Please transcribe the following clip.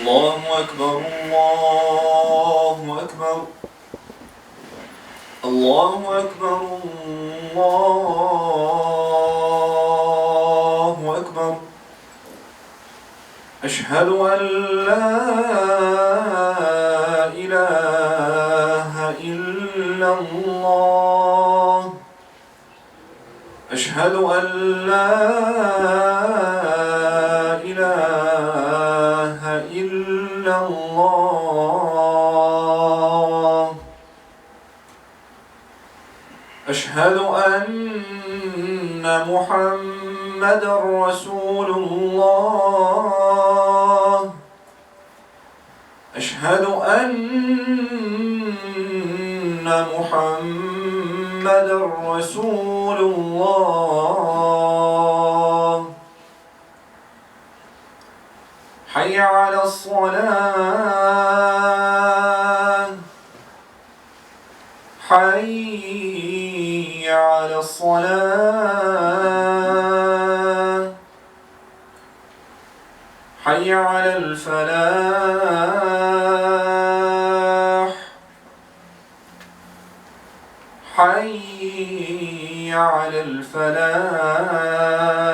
الله أكبر الله أكبر الله أكبر الله أكبر أشهد أن لا إله إلا الله أشهد أن لا إله إلا الله أشهد أن محمدًا رسول الله أشهد أن محمدًا رسول الله حي على الصلاة حي على الصلاة حي على الفلاح حي على الفلاح